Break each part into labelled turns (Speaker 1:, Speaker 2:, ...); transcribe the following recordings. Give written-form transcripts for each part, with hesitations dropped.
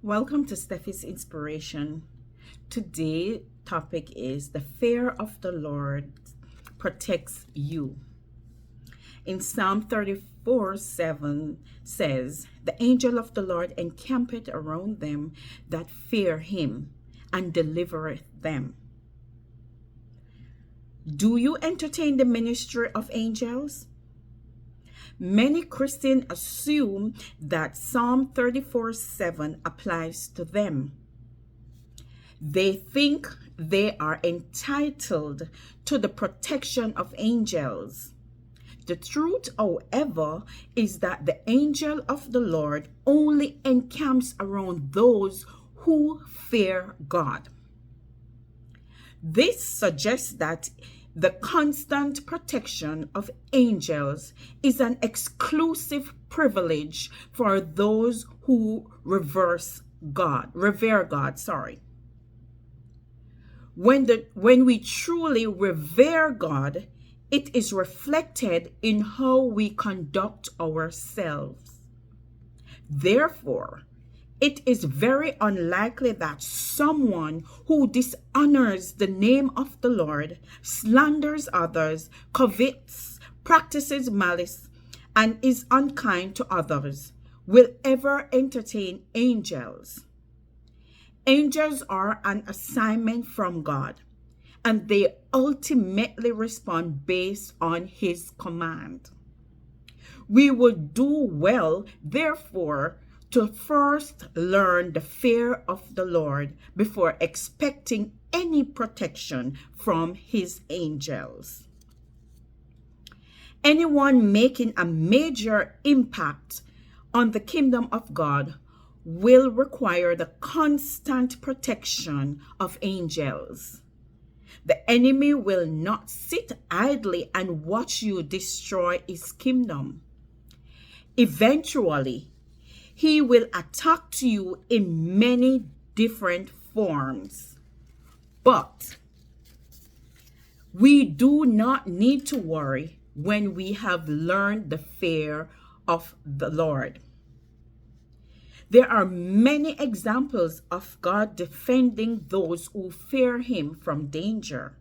Speaker 1: Welcome to Stephy's Inspiration. Today's topic is the fear of the Lord protects you. In Psalm 34:7 says, "The angel of the Lord encampeth around them that fear him and delivereth them." Do you entertain the ministry of angels? Many Christians assume that Psalm 34:7 applies to them. They think they are entitled to the protection of angels. The truth, however, is that the angel of the Lord only encamps around those who fear God. This suggests that the constant protection of angels is an exclusive privilege for those who revere God. When we truly revere God, it is reflected in how we conduct ourselves. Therefore, it is very unlikely that someone who dishonors the name of the Lord, slanders others, covets, practices malice, and is unkind to others will ever entertain angels. Angels are an assignment from God, and they ultimately respond based on His command. We would do well, therefore, to first learn the fear of the Lord before expecting any protection from His angels. Anyone making a major impact on the kingdom of God will require the constant protection of angels. The enemy will not sit idly and watch you destroy his kingdom. Eventually, he will attack you in many different forms. But we do not need to worry when we have learned the fear of the Lord. There are many examples of God defending those who fear Him from danger.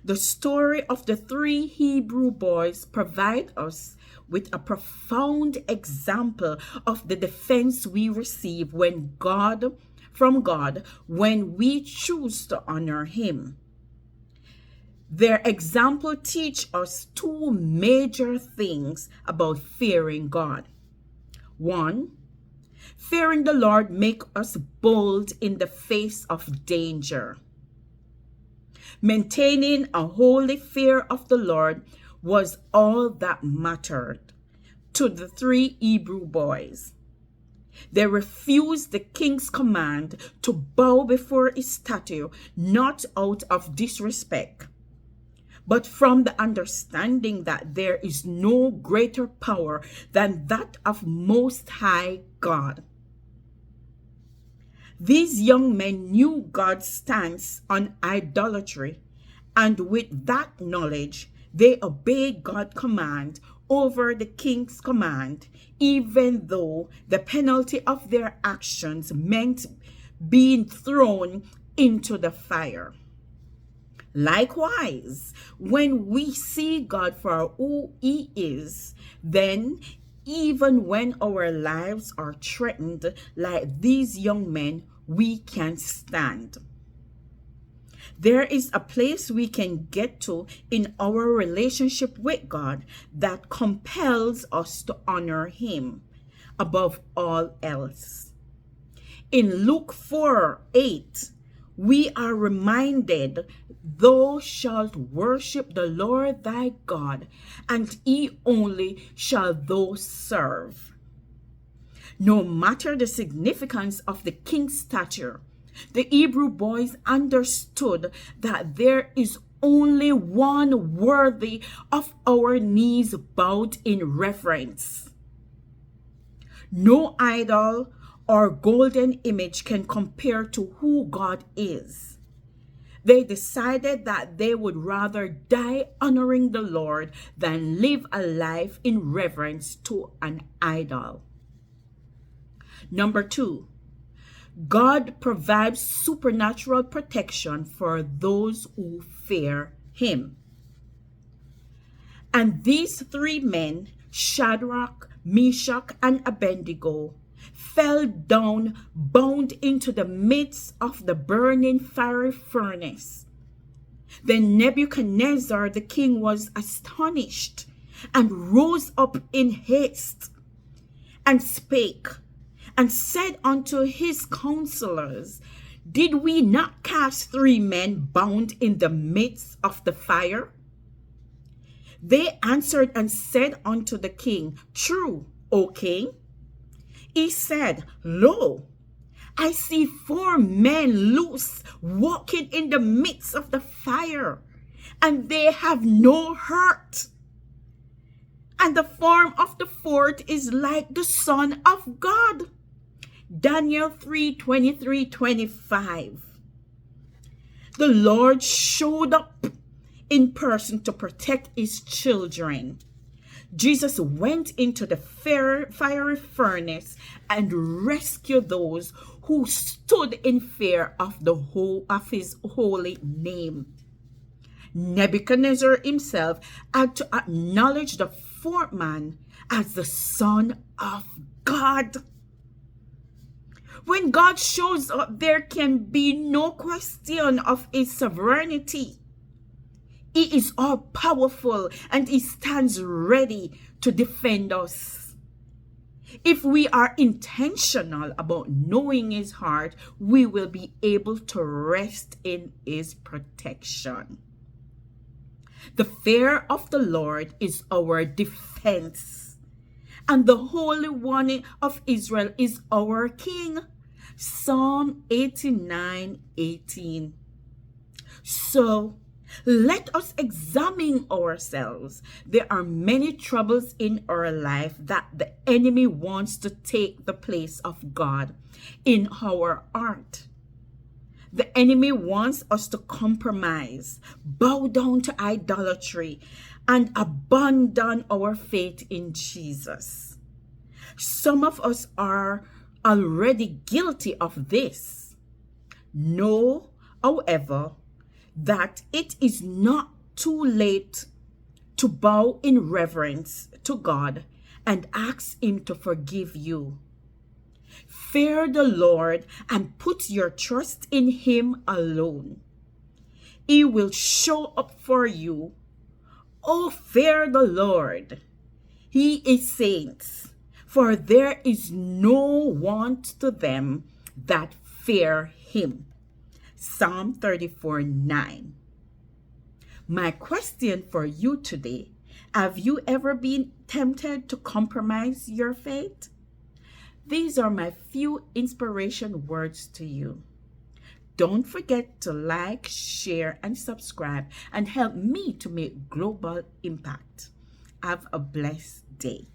Speaker 1: The story of the 3 Hebrew boys provides us with a profound example of the defense we receive from God when we choose to honor Him. Their example teaches us 2 major things about fearing God. 1, fearing the Lord makes us bold in the face of danger. Maintaining a holy fear of the Lord was all that mattered to the 3 Hebrew boys. They refused the king's command to bow before his statue, not out of disrespect, but from the understanding that there is no greater power than that of Most High God. These young men knew God's stance on idolatry, and with that knowledge, they obeyed God's command over the king's command, even though the penalty of their actions meant being thrown into the fire. Likewise, when we see God for who He is, then even when our lives are threatened like these young men, we can stand. There is a place we can get to in our relationship with God that compels us to honor Him above all else. In Luke 4:8, we are reminded, "Thou shalt worship the Lord thy God, and He only shall thou serve." No matter the significance of the king's stature, the Hebrew boys understood that there is only one worthy of our knees bowed in reverence. No idol or golden image can compare to who God is. They decided that they would rather die honoring the Lord than live a life in reverence to an idol. Number 2, God provides supernatural protection for those who fear him. And these three men, Shadrach, Meshach, and Abednego, fell down, bound into the midst of the burning fiery furnace. Then Nebuchadnezzar the king was astonished, and rose up in haste, and spake, and said unto his counselors, Did we not cast three men bound in the midst of the fire? They answered and said unto the king, True, O king. He said, Lo, I see four men loose, walking in the midst of the fire, and they have no hurt. And the form of the fourth is like the Son of God. Daniel 3:23-25. The Lord showed up in person to protect his children. Jesus went into the fiery furnace and rescued those who stood in fear of his holy name. Nebuchadnezzar himself had to acknowledge the fourth man as the Son of God. When God shows up, there can be no question of his sovereignty. He is all powerful and he stands ready to defend us. If we are intentional about knowing his heart, we will be able to rest in his protection. The fear of the Lord is our defense, and the Holy One of Israel is our King. Psalm 89:18. So, let us examine ourselves. There are many troubles in our life that the enemy wants to take the place of God in our heart. The enemy wants us to compromise, bow down to idolatry, and abandon our faith in Jesus. Some of us are already guilty of this. Know, however, that it is not too late to bow in reverence to God and ask him to forgive you. Fear the Lord and put your trust in him alone. He will show up for you. Oh, fear the Lord. He is saints, for there is no want to them that fear him. Psalm 34:9. My question for you today, have you ever been tempted to compromise your faith? These are my few inspiration words to you. Don't forget to like, share, and subscribe and help me to make global impact. Have a blessed day.